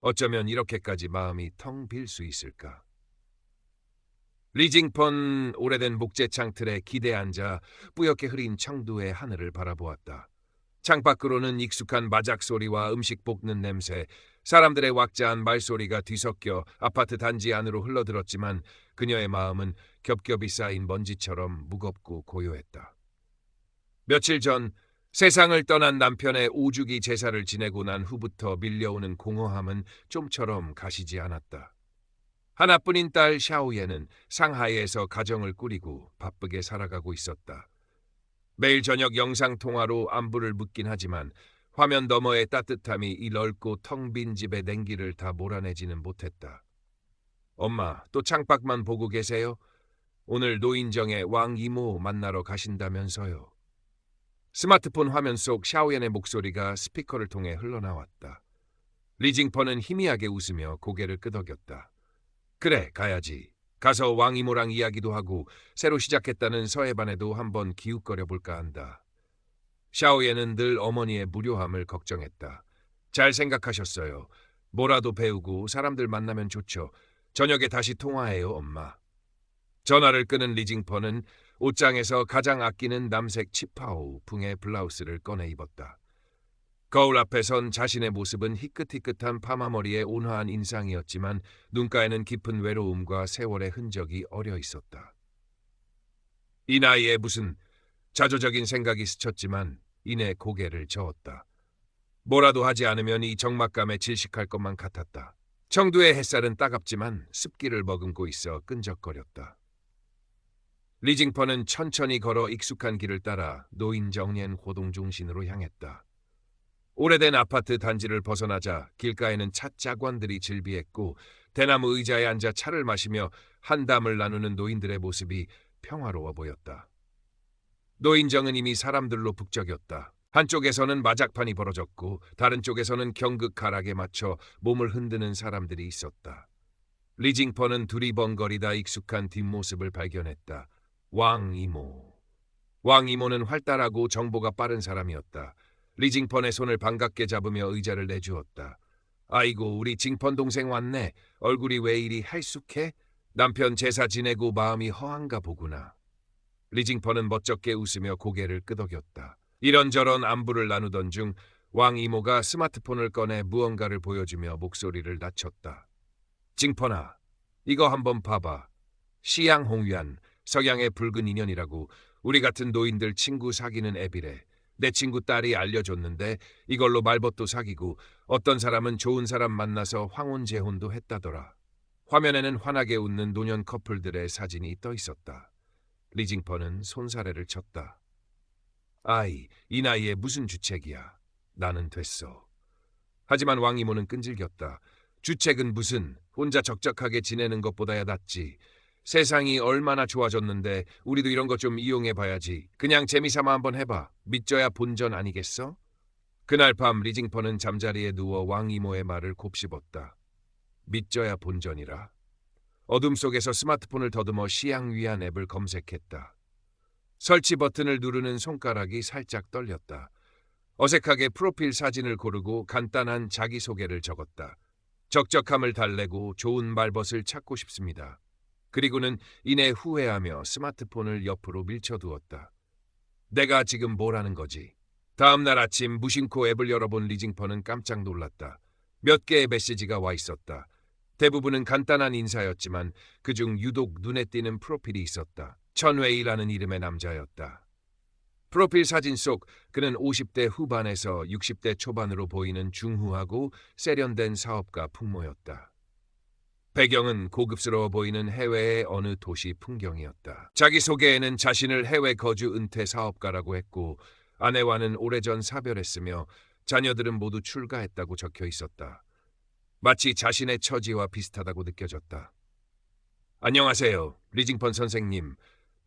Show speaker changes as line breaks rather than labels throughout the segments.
어쩌면 이렇게까지 마음이 텅 빌 수 있을까? 리징펀 오래된 목재창 틀에 기대 앉아 뿌옇게 흐린 청두의 하늘을 바라보았다. 창밖으로는 익숙한 마작 소리와 음식 볶는 냄새, 사람들의 왁자한 말소리가 뒤섞여 아파트 단지 안으로 흘러들었지만 그녀의 마음은 겹겹이 쌓인 먼지처럼 무겁고 고요했다. 며칠 전 세상을 떠난 남편의 오주기 제사를 지내고 난 후부터 밀려오는 공허함은 좀처럼 가시지 않았다. 하나뿐인 딸 샤오예는 상하이에서 가정을 꾸리고 바쁘게 살아가고 있었다. 매일 저녁 영상통화로 안부를 묻긴 하지만 화면 너머의 따뜻함이 이 넓고 텅 빈 집의 냉기를 다 몰아내지는 못했다. 엄마, 또 창밖만 보고 계세요? 오늘 노인정에 왕 이모 만나러 가신다면서요. 스마트폰 화면 속 샤오옌의 목소리가 스피커를 통해 흘러나왔다. 리징퍼는 희미하게 웃으며 고개를 끄덕였다. 그래, 가야지. 가서 왕 이모랑 이야기도 하고 새로 시작했다는 서해반에도 한번 기웃거려 볼까 한다. 샤오예는 늘 어머니의 무료함을 걱정했다. 잘 생각하셨어요. 뭐라도 배우고 사람들 만나면 좋죠. 저녁에 다시 통화해요, 엄마. 전화를 끊은 리징퍼는 옷장에서 가장 아끼는 남색 치파오 붕의 블라우스를 꺼내 입었다. 거울 앞에 선 자신의 모습은 희끗희끗한 파마머리의 온화한 인상이었지만 눈가에는 깊은 외로움과 세월의 흔적이 어려 있었다. 이 나이에 무슨 자조적인 생각이 스쳤지만 이내 고개를 저었다. 뭐라도 하지 않으면 이 적막감에 질식할 것만 같았다. 청두의 햇살은 따갑지만 습기를 머금고 있어 끈적거렸다. 리징퍼는 천천히 걸어 익숙한 길을 따라 노인정년 호동 중심으로 향했다. 오래된 아파트 단지를 벗어나자 길가에는 찻자관들이 즐비했고 대나무 의자에 앉아 차를 마시며 한담을 나누는 노인들의 모습이 평화로워 보였다. 노인정은 이미 사람들로 북적였다. 한쪽에서는 마작판이 벌어졌고 다른 쪽에서는 경극가락에 맞춰 몸을 흔드는 사람들이 있었다. 리징퍼는 두리번거리다 익숙한 뒷모습을 발견했다. 왕 이모. 왕 이모는 활달하고 정보가 빠른 사람이었다. 리징펀의 손을 반갑게 잡으며 의자를 내주었다. 아이고, 우리 징펀 동생 왔네. 얼굴이 왜 이리 할쑥해? 남편 제사 지내고 마음이 허한가 보구나. 리징펀은 멋쩍게 웃으며 고개를 끄덕였다. 이런저런 안부를 나누던 중 왕 이모가 스마트폰을 꺼내 무언가를 보여주며 목소리를 낮췄다. 징펀아, 이거 한번 봐봐. 시양 홍유안, 석양의 붉은 인연이라고 우리 같은 노인들 친구 사귀는 앱이래. 내 친구 딸이 알려줬는데 이걸로 말벗도 사귀고 어떤 사람은 좋은 사람 만나서 황혼재혼도 했다더라. 화면에는 환하게 웃는 노년 커플들의 사진이 떠 있었다. 리징퍼는 손사래를 쳤다. 아이, 이 나이에 무슨 주책이야. 나는 됐어. 하지만 왕이모는 끈질겼다. 주책은 무슨, 혼자 적적하게 지내는 것보다야 낫지. 세상이 얼마나 좋아졌는데 우리도 이런 것 좀 이용해봐야지. 그냥 재미삼아 한번 해봐. 믿져야 본전 아니겠어? 그날 밤 리징퍼는 잠자리에 누워 왕 이모의 말을 곱씹었다. 믿져야 본전이라. 어둠 속에서 스마트폰을 더듬어 시향위안 앱을 검색했다. 설치 버튼을 누르는 손가락이 살짝 떨렸다. 어색하게 프로필 사진을 고르고 간단한 자기소개를 적었다. 적적함을 달래고 좋은 말벗을 찾고 싶습니다. 그리고는 이내 후회하며 스마트폰을 옆으로 밀쳐두었다. 내가 지금 뭘 하는 거지? 다음 날 아침 무심코 앱을 열어본 리징퍼는 깜짝 놀랐다. 몇 개의 메시지가 와 있었다. 대부분은 간단한 인사였지만 그중 유독 눈에 띄는 프로필이 있었다. 천웨이라는 이름의 남자였다. 프로필 사진 속 그는 50대 후반에서 60대 초반으로 보이는 중후하고 세련된 사업가 풍모였다. 배경은 고급스러워 보이는 해외의 어느 도시 풍경이었다. 자기소개에는 자신을 해외 거주 은퇴 사업가라고 했고 아내와는 오래전 사별했으며 자녀들은 모두 출가했다고 적혀 있었다. 마치 자신의 처지와 비슷하다고 느껴졌다. 안녕하세요, 리징펀 선생님.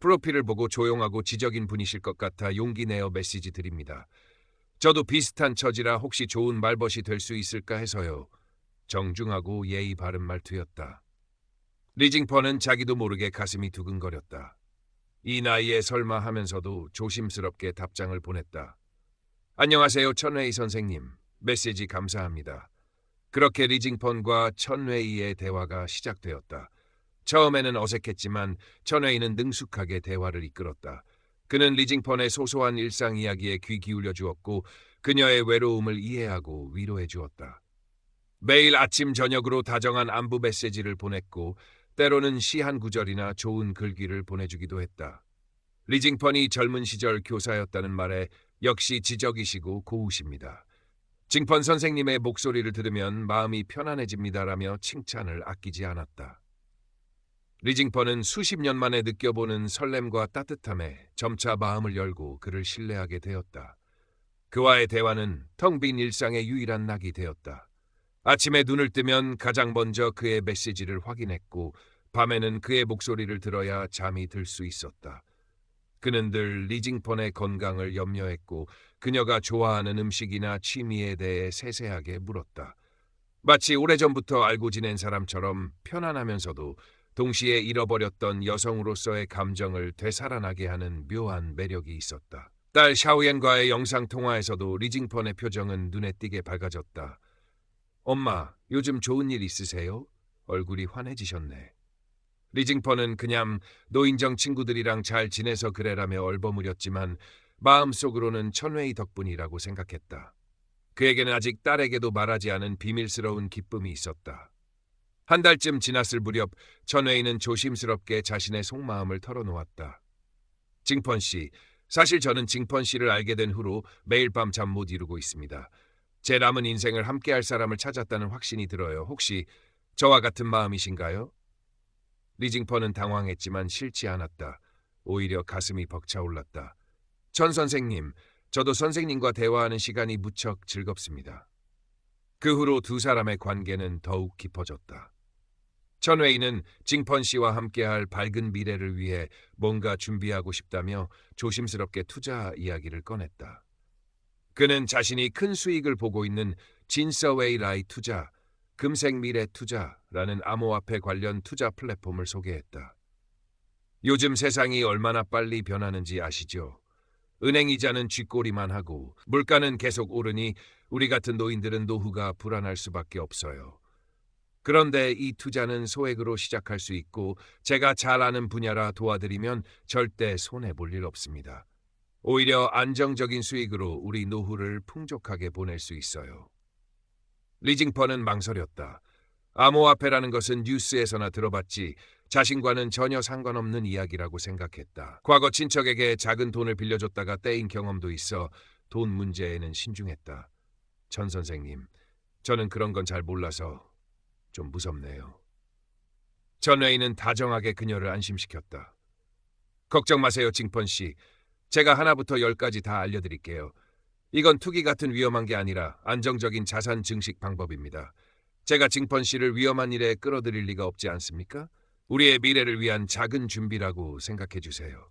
프로필을 보고 조용하고 지적인 분이실 것 같아 용기 내어 메시지 드립니다. 저도 비슷한 처지라 혹시 좋은 말벗이 될 수 있을까 해서요. 정중하고 예의 바른 말투였다. 리징펀은 자기도 모르게 가슴이 두근거렸다. 이 나이에 설마 하면서도 조심스럽게 답장을 보냈다. 안녕하세요, 천웨이 선생님. 메시지 감사합니다. 그렇게 리징펀과 천웨이의 대화가 시작되었다. 처음에는 어색했지만 천웨이는 능숙하게 대화를 이끌었다. 그는 리징펀의 소소한 일상 이야기에 귀 기울여 주었고 그녀의 외로움을 이해하고 위로해 주었다. 매일 아침 저녁으로 다정한 안부 메시지를 보냈고 때로는 시 한 구절이나 좋은 글귀를 보내주기도 했다. 리징펀이 젊은 시절 교사였다는 말에 역시 지적이시고 고우십니다. 징펀 선생님의 목소리를 들으면 마음이 편안해집니다라며 칭찬을 아끼지 않았다. 리징펀은 수십 년 만에 느껴보는 설렘과 따뜻함에 점차 마음을 열고 그를 신뢰하게 되었다. 그와의 대화는 텅 빈 일상의 유일한 낙이 되었다. 아침에 눈을 뜨면 가장 먼저 그의 메시지를 확인했고 밤에는 그의 목소리를 들어야 잠이 들 수 있었다. 그는 늘 리징펀의 건강을 염려했고 그녀가 좋아하는 음식이나 취미에 대해 세세하게 물었다. 마치 오래전부터 알고 지낸 사람처럼 편안하면서도 동시에 잃어버렸던 여성으로서의 감정을 되살아나게 하는 묘한 매력이 있었다. 딸 샤오옌과의 영상통화에서도 리징펀의 표정은 눈에 띄게 밝아졌다. 엄마, 요즘 좋은 일 있으세요? 얼굴이 환해지셨네. 리징펀은 그냥 노인정 친구들이랑 잘 지내서 그래라며 얼버무렸지만 마음속으로는 천웨이 덕분이라고 생각했다. 그에게는 아직 딸에게도 말하지 않은 비밀스러운 기쁨이 있었다. 한 달쯤 지났을 무렵 천웨이는 조심스럽게 자신의 속마음을 털어놓았다. 징펀 씨, 사실 저는 징펀 씨를 알게 된 후로 매일 밤 잠 못 이루고 있습니다. 제 남은 인생을 함께할 사람을 찾았다는 확신이 들어요. 혹시 저와 같은 마음이신가요? 리징펀은 당황했지만 싫지 않았다. 오히려 가슴이 벅차올랐다. 천 선생님, 저도 선생님과 대화하는 시간이 무척 즐겁습니다. 그 후로 두 사람의 관계는 더욱 깊어졌다. 천웨이는 징펀 씨와 함께할 밝은 미래를 위해 뭔가 준비하고 싶다며 조심스럽게 투자 이야기를 꺼냈다. 그는 자신이 큰 수익을 보고 있는 진서웨이 라이 투자, 금색 미래 투자라는 암호화폐 관련 투자 플랫폼을 소개했다. 요즘 세상이 얼마나 빨리 변하는지 아시죠? 은행 이자는 쥐꼬리만 하고 물가는 계속 오르니 우리 같은 노인들은 노후가 불안할 수밖에 없어요. 그런데 이 투자는 소액으로 시작할 수 있고 제가 잘 아는 분야라 도와드리면 절대 손해볼 일 없습니다. 오히려 안정적인 수익으로 우리 노후를 풍족하게 보낼 수 있어요. 리징펀은 망설였다. 암호화폐라는 것은 뉴스에서나 들어봤지 자신과는 전혀 상관없는 이야기라고 생각했다. 과거 친척에게 작은 돈을 빌려줬다가 떼인 경험도 있어 돈 문제에는 신중했다. 천 선생님, 저는 그런 건 잘 몰라서 좀 무섭네요. 천웨이는 다정하게 그녀를 안심시켰다. 걱정 마세요, 징펀 씨. 제가 하나부터 10까지 다 알려드릴게요. 이건 투기 같은 위험한 게 아니라 안정적인 자산 증식 방법입니다. 제가 징펀 씨를 위험한 일에 끌어들일 리가 없지 않습니까? 우리의 미래를 위한 작은 준비라고 생각해 주세요.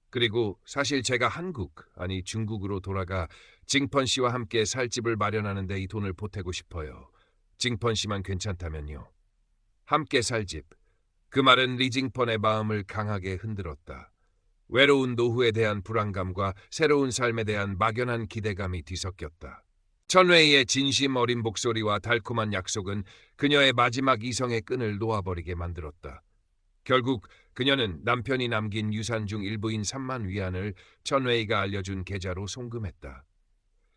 그리고 사실 제가 한국, 아니 중국으로 돌아가 징펀 씨와 함께 살 집을 마련하는 데 이 돈을 보태고 싶어요. 징펀 씨만 괜찮다면요. 함께 살 집. 그 말은 리징펀의 마음을 강하게 흔들었다. 외로운 노후에 대한 불안감과 새로운 삶에 대한 막연한 기대감이 뒤섞였다. 천웨이의 진심 어린 목소리와 달콤한 약속은 그녀의 마지막 이성의 끈을 놓아버리게 만들었다. 결국 그녀는 남편이 남긴 유산 중 일부인 3만 위안을 천웨이가 알려준 계좌로 송금했다.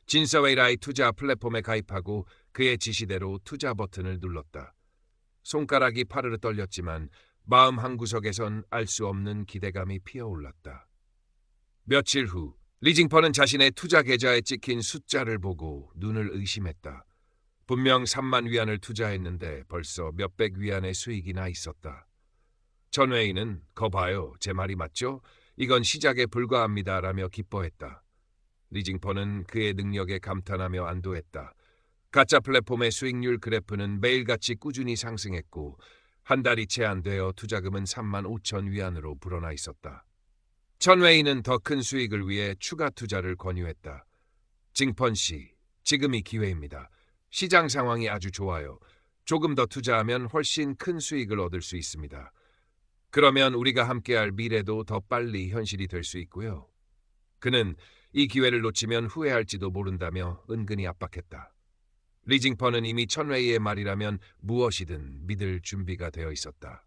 진서웨이라이 투자 플랫폼에 가입하고 그의 지시대로 투자 버튼을 눌렀다. 손가락이 파르르 떨렸지만 마음 한구석에선 알 수 없는 기대감이 피어올랐다. 며칠 후 리징펀은 자신의 투자 계좌에 찍힌 숫자를 보고 눈을 의심했다. 분명 3만 위안을 투자했는데 벌써 몇백 위안의 수익이 나 있었다. 천웨이는 거봐요, 제 말이 맞죠? 이건 시작에 불과합니다 라며 기뻐했다. 리징펀은 그의 능력에 감탄하며 안도했다. 가짜 플랫폼의 수익률 그래프는 매일같이 꾸준히 상승했고 한 달이 채 안 되어 투자금은 3만 5천 위안으로 불어나 있었다. 천웨이는 더 큰 수익을 위해 추가 투자를 권유했다. 징펀 씨, 지금이 기회입니다. 시장 상황이 아주 좋아요. 조금 더 투자하면 훨씬 큰 수익을 얻을 수 있습니다. 그러면 우리가 함께할 미래도 더 빨리 현실이 될 수 있고요. 그는 이 기회를 놓치면 후회할지도 모른다며 은근히 압박했다. 리징펀은 이미 천웨이의 말이라면 무엇이든 믿을 준비가 되어 있었다.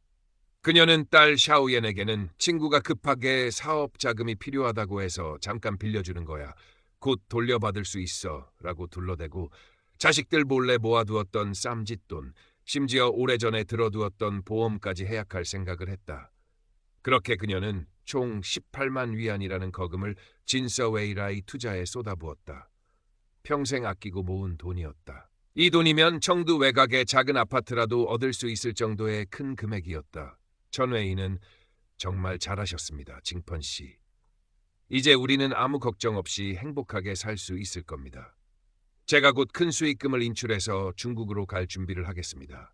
그녀는 딸 샤오옌에게는 친구가 급하게 사업 자금이 필요하다고 해서 잠깐 빌려주는 거야. 곧 돌려받을 수 있어 라고 둘러대고 자식들 몰래 모아두었던 쌈짓돈, 심지어 오래전에 들어두었던 보험까지 해약할 생각을 했다. 그렇게 그녀는 총 18만 위안이라는 거금을 진서웨이라이 투자에 쏟아부었다. 평생 아끼고 모은 돈이었다. 이 돈이면 청두 외곽의 작은 아파트라도 얻을 수 있을 정도의 큰 금액이었다. 천웨이는 정말 잘하셨습니다, 징펀 씨. 이제 우리는 아무 걱정 없이 행복하게 살 수 있을 겁니다. 제가 곧 큰 수익금을 인출해서 중국으로 갈 준비를 하겠습니다.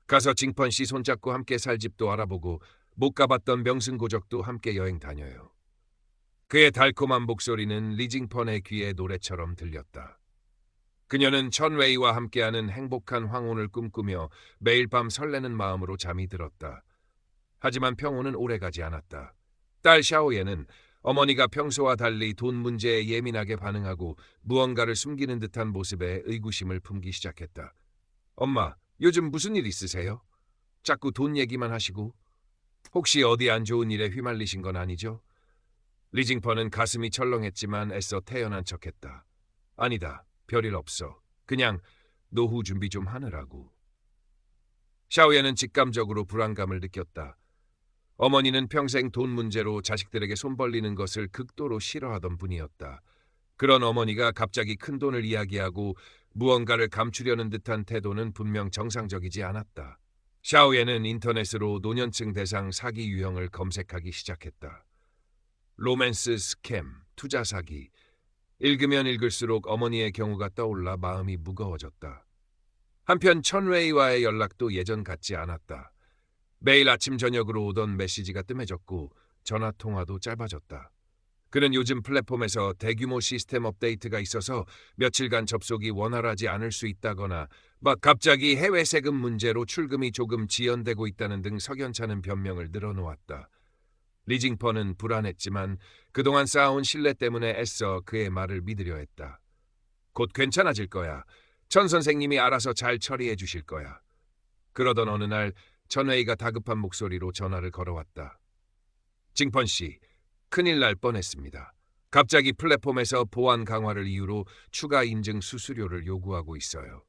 가서 징펀 씨 손잡고 함께 살 집도 알아보고 못 가봤던 명승고적도 함께 여행 다녀요. 그의 달콤한 목소리는 리징펀의 귀에 노래처럼 들렸다. 그녀는 천웨이와 함께하는 행복한 황혼을 꿈꾸며 매일 밤 설레는 마음으로 잠이 들었다. 하지만 평온은 오래가지 않았다. 딸 샤오예는 어머니가 평소와 달리 돈 문제에 예민하게 반응하고 무언가를 숨기는 듯한 모습에 의구심을 품기 시작했다. 엄마, 요즘 무슨 일 있으세요? 자꾸 돈 얘기만 하시고 혹시 어디 안 좋은 일에 휘말리신 건 아니죠? 리징펀은 가슴이 철렁했지만 애써 태연한 척했다. 아니다, 별일 없어. 그냥 노후 준비 좀 하느라고. 샤오예는 직감적으로 불안감을 느꼈다. 어머니는 평생 돈 문제로 자식들에게 손 벌리는 것을 극도로 싫어하던 분이었다. 그런 어머니가 갑자기 큰 돈을 이야기하고 무언가를 감추려는 듯한 태도는 분명 정상적이지 않았다. 샤오예는 인터넷으로 노년층 대상 사기 유형을 검색하기 시작했다. 로맨스 스캠, 투자 사기. 읽으면 읽을수록 어머니의 경우가 떠올라 마음이 무거워졌다. 한편 천웨이와의 연락도 예전 같지 않았다. 매일 아침 저녁으로 오던 메시지가 뜸해졌고 전화 통화도 짧아졌다. 그는 요즘 플랫폼에서 대규모 시스템 업데이트가 있어서 며칠간 접속이 원활하지 않을 수 있다거나 막 갑자기 해외 세금 문제로 출금이 조금 지연되고 있다는 등 석연찮은 변명을 늘어놓았다. 리징펀은 불안했지만 그동안 쌓아온 신뢰 때문에 애써 그의 말을 믿으려 했다. 곧 괜찮아질 거야. 천 선생님이 알아서 잘 처리해 주실 거야. 그러던 어느 날 천웨이가 다급한 목소리로 전화를 걸어왔다. 징펀 씨, 큰일 날 뻔했습니다. 갑자기 플랫폼에서 보안 강화를 이유로 추가 인증 수수료를 요구하고 있어요.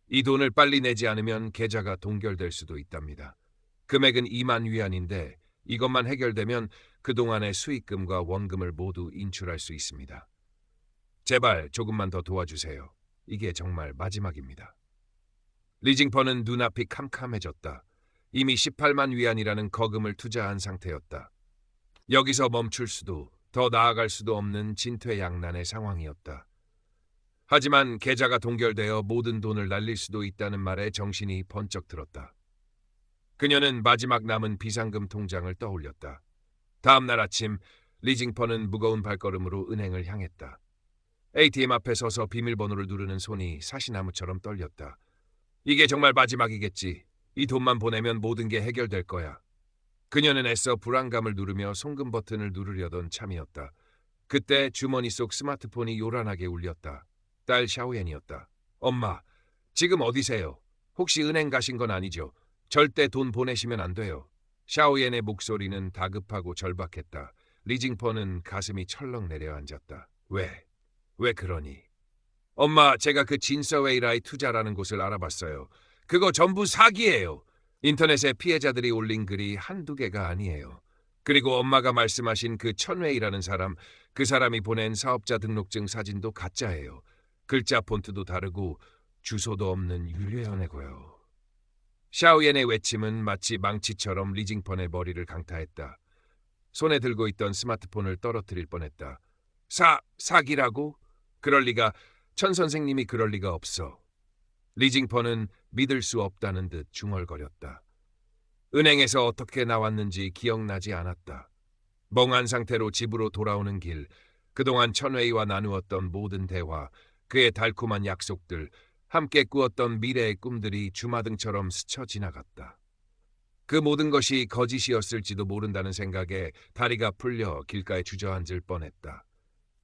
이 돈을 빨리 내지 않으면 계좌가 동결될 수도 있답니다. 금액은 2만 위안인데 이것만 해결되면 그동안의 수익금과 원금을 모두 인출할 수 있습니다. 제발 조금만 더 도와주세요. 이게 정말 마지막입니다. 리징펀은 눈앞이 캄캄해졌다. 이미 18만 위안이라는 거금을 투자한 상태였다. 여기서 멈출 수도 더 나아갈 수도 없는 진퇴양난의 상황이었다. 하지만 계좌가 동결되어 모든 돈을 날릴 수도 있다는 말에 정신이 번쩍 들었다. 그녀는 마지막 남은 비상금 통장을 떠올렸다. 다음 날 아침 리징펀은 무거운 발걸음으로 은행을 향했다. ATM 앞에 서서 비밀번호를 누르는 손이 사시나무처럼 떨렸다. 이게 정말 마지막이겠지. 이 돈만 보내면 모든 게 해결될 거야. 그녀는 애써 불안감을 누르며 송금 버튼을 누르려던 참이었다. 그때 주머니 속 스마트폰이 요란하게 울렸다. 딸 샤오옌이었다. 엄마, 지금 어디세요? 혹시 은행 가신 건 아니죠? 절대 돈 보내시면 안 돼요. 샤오옌의 목소리는 다급하고 절박했다. 리징펀은 가슴이 철렁 내려앉았다. 왜 그러니? 엄마, 제가 그 진서웨이라이 투자라는 곳을 알아봤어요. 그거 전부 사기예요. 인터넷에 피해자들이 올린 글이 한두 개가 아니에요. 그리고 엄마가 말씀하신 그 천웨이라는 사람, 그 사람이 보낸 사업자 등록증 사진도 가짜예요. 글자 폰트도 다르고 주소도 없는 유료연애고요. 샤오옌의 외침은 마치 망치처럼 리징펀의 머리를 강타했다. 손에 들고 있던 스마트폰을 떨어뜨릴 뻔했다. 사기라고? 그럴 리가, 천 선생님이 그럴 리가 없어. 리징펀은 믿을 수 없다는 듯 중얼거렸다. 은행에서 어떻게 나왔는지 기억나지 않았다. 멍한 상태로 집으로 돌아오는 길, 그동안 천웨이와 나누었던 모든 대화, 그의 달콤한 약속들, 함께 꾸었던 미래의 꿈들이 주마등처럼 스쳐 지나갔다. 그 모든 것이 거짓이었을지도 모른다는 생각에 다리가 풀려 길가에 주저앉을 뻔했다.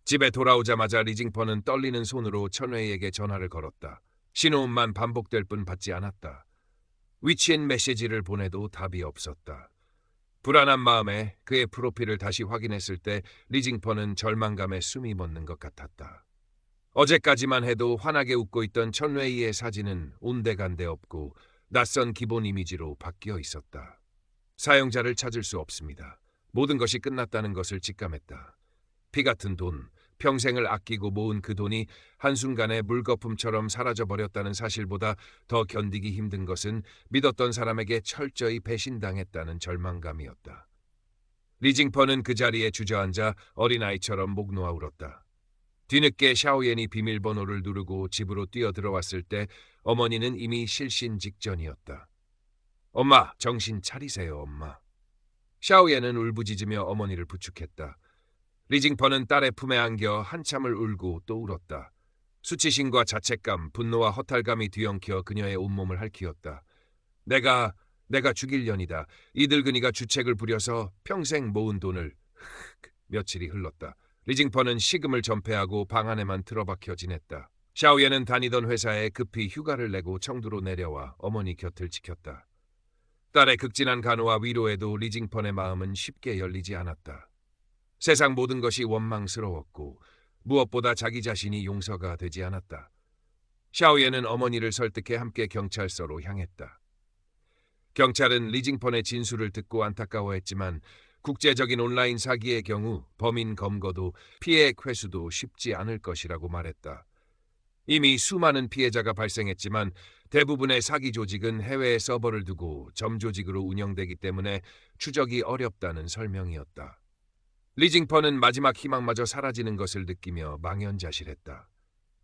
집에 돌아오자마자 리징펀은 떨리는 손으로 천웨이에게 전화를 걸었다. 신호음만 반복될 뿐 받지 않았다. 위치엔 메시지를 보내도 답이 없었다. 불안한 마음에 그의 프로필을 다시 확인했을 때 리징퍼는 절망감에 숨이 멎는 것 같았다. 어제까지만 해도 환하게 웃고 있던 천웨이의 사진은 온데간데 없고 낯선 기본 이미지로 바뀌어 있었다. 사용자를 찾을 수 없습니다. 모든 것이 끝났다는 것을 직감했다. 피 같은 돈, 평생을 아끼고 모은 그 돈이 한순간에 물거품처럼 사라져버렸다는 사실보다 더 견디기 힘든 것은 믿었던 사람에게 철저히 배신당했다는 절망감이었다. 리징퍼는 그 자리에 주저앉아 어린아이처럼 목 놓아 울었다. 뒤늦게 샤오옌이 비밀번호를 누르고 집으로 뛰어들어왔을 때 어머니는 이미 실신 직전이었다. 엄마, 정신 차리세요, 엄마. 샤오옌은 울부짖으며 어머니를 부축했다. 리징퍼는 딸의 품에 안겨 한참을 울고 또 울었다. 수치심과 자책감, 분노와 허탈감이 뒤엉켜 그녀의 온몸을 핥히었다. 내가 죽일년이다. 이 늙은이가 주책을 부려서 평생 모은 돈을... 며칠이 흘렀다. 리징퍼는 식음을 전폐하고 방 안에만 틀어박혀 지냈다. 샤오옌은 다니던 회사에 급히 휴가를 내고 청두로 내려와 어머니 곁을 지켰다. 딸의 극진한 간호와 위로에도 리징펀의 마음은 쉽게 열리지 않았다. 세상 모든 것이 원망스러웠고 무엇보다 자기 자신이 용서가 되지 않았다. 샤오옌은 어머니를 설득해 함께 경찰서로 향했다. 경찰은 리징펀의 진술을 듣고 안타까워했지만 국제적인 온라인 사기의 경우 범인 검거도 피해액 회수도 쉽지 않을 것이라고 말했다. 이미 수많은 피해자가 발생했지만 대부분의 사기 조직은 해외에 서버를 두고 점조직으로 운영되기 때문에 추적이 어렵다는 설명이었다. 리징퍼는 마지막 희망마저 사라지는 것을 느끼며 망연자실했다.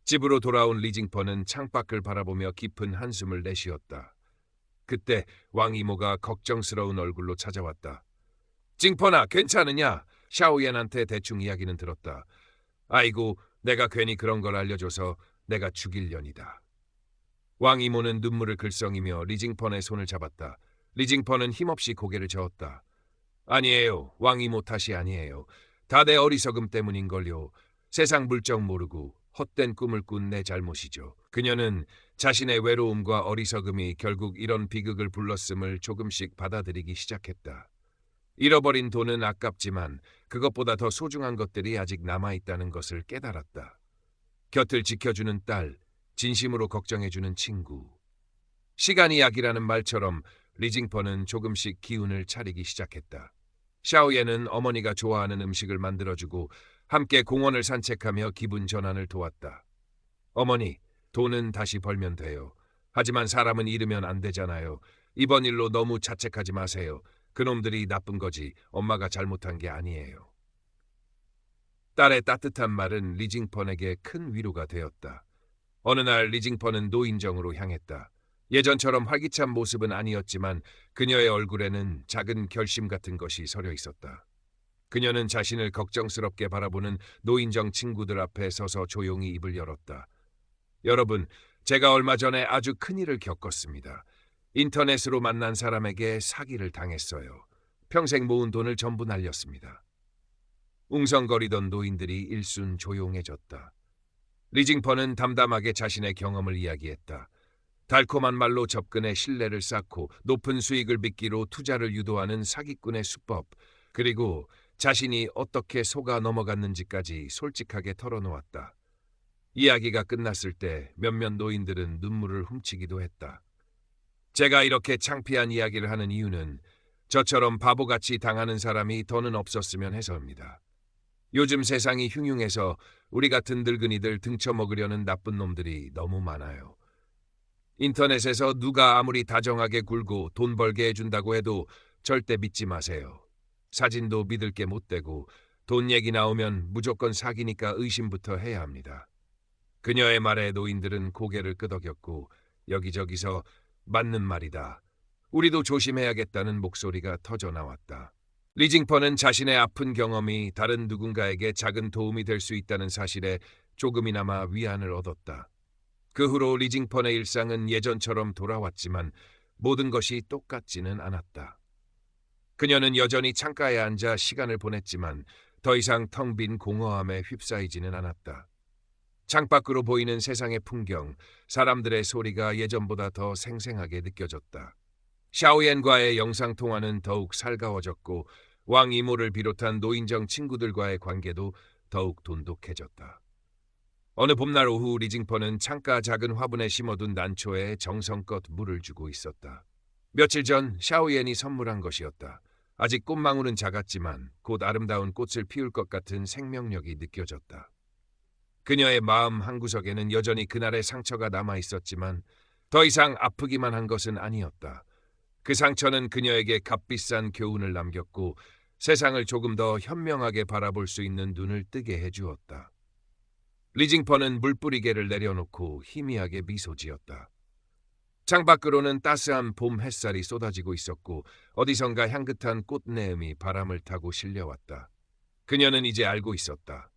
집으로 돌아온 리징퍼는 창밖을 바라보며 깊은 한숨을 내쉬었다. 그때 왕 이모가 걱정스러운 얼굴로 찾아왔다. 징퍼나 괜찮으냐? 샤오옌한테 대충 이야기는 들었다. 아이고, 내가 괜히 그런 걸 알려줘서 내가 죽일년이다. 왕 이모는 눈물을 글썽이며 리징펀의 손을 잡았다. 리징펀은 힘없이 고개를 저었다. 아니에요. 왕 이모 탓이 아니에요. 다 내 어리석음 때문인걸요. 세상 물정 모르고 헛된 꿈을 꾼 내 잘못이죠. 그녀는 자신의 외로움과 어리석음이 결국 이런 비극을 불렀음을 조금씩 받아들이기 시작했다. 잃어버린 돈은 아깝지만 그것보다 더 소중한 것들이 아직 남아있다는 것을 깨달았다. 곁을 지켜주는 딸, 진심으로 걱정해주는 친구. 시간이 약이라는 말처럼 리징퍼는 조금씩 기운을 차리기 시작했다. 샤오옌은 어머니가 좋아하는 음식을 만들어주고 함께 공원을 산책하며 기분 전환을 도왔다. 어머니, 돈은 다시 벌면 돼요. 하지만 사람은 잃으면 안 되잖아요. 이번 일로 너무 자책하지 마세요. 그놈들이 나쁜 거지 엄마가 잘못한 게 아니에요. 딸의 따뜻한 말은 리징펀에게 큰 위로가 되었다. 어느 날 리징펀은 노인정으로 향했다. 예전처럼 활기찬 모습은 아니었지만 그녀의 얼굴에는 작은 결심 같은 것이 서려 있었다. 그녀는 자신을 걱정스럽게 바라보는 노인정 친구들 앞에 서서 조용히 입을 열었다. 여러분, 제가 얼마 전에 아주 큰일을 겪었습니다. 인터넷으로 만난 사람에게 사기를 당했어요. 평생 모은 돈을 전부 날렸습니다. 웅성거리던 노인들이 일순 조용해졌다. 리징펀은 담담하게 자신의 경험을 이야기했다. 달콤한 말로 접근해 신뢰를 쌓고 높은 수익을 빚기로 투자를 유도하는 사기꾼의 수법, 그리고 자신이 어떻게 속아 넘어갔는지까지 솔직하게 털어놓았다. 이야기가 끝났을 때 몇몇 노인들은 눈물을 훔치기도 했다. 제가 이렇게 창피한 이야기를 하는 이유는 저처럼 바보같이 당하는 사람이 더는 없었으면 해서입니다. 요즘 세상이 흉흉해서 우리 같은 늙은이들 등쳐먹으려는 나쁜 놈들이 너무 많아요. 인터넷에서 누가 아무리 다정하게 굴고 돈 벌게 해준다고 해도 절대 믿지 마세요. 사진도 믿을 게 못 되고 돈 얘기 나오면 무조건 사기니까 의심부터 해야 합니다. 그녀의 말에 노인들은 고개를 끄덕였고 여기저기서 맞는 말이다. 우리도 조심해야겠다는 목소리가 터져 나왔다. 리징펀은 자신의 아픈 경험이 다른 누군가에게 작은 도움이 될 수 있다는 사실에 조금이나마 위안을 얻었다. 그 후로 리징펀의 일상은 예전처럼 돌아왔지만 모든 것이 똑같지는 않았다. 그녀는 여전히 창가에 앉아 시간을 보냈지만 더 이상 텅 빈 공허함에 휩싸이지는 않았다. 창밖으로 보이는 세상의 풍경, 사람들의 소리가 예전보다 더 생생하게 느껴졌다. 샤오옌과의 영상통화는 더욱 살가워졌고 왕 이모를 비롯한 노인정 친구들과의 관계도 더욱 돈독해졌다. 어느 봄날 오후 리징퍼는 창가 작은 화분에 심어둔 난초에 정성껏 물을 주고 있었다. 며칠 전 샤오옌이 선물한 것이었다. 아직 꽃망울은 작았지만 곧 아름다운 꽃을 피울 것 같은 생명력이 느껴졌다. 그녀의 마음 한구석에는 여전히 그날의 상처가 남아 있었지만 더 이상 아프기만 한 것은 아니었다. 그 상처는 그녀에게 값비싼 교훈을 남겼고 세상을 조금 더 현명하게 바라볼 수 있는 눈을 뜨게 해주었다. 리징퍼는 물뿌리개를 내려놓고 희미하게 미소 지었다. 창밖으로는 따스한 봄 햇살이 쏟아지고 있었고 어디선가 향긋한 꽃내음이 바람을 타고 실려왔다. 그녀는 이제 알고 있었다.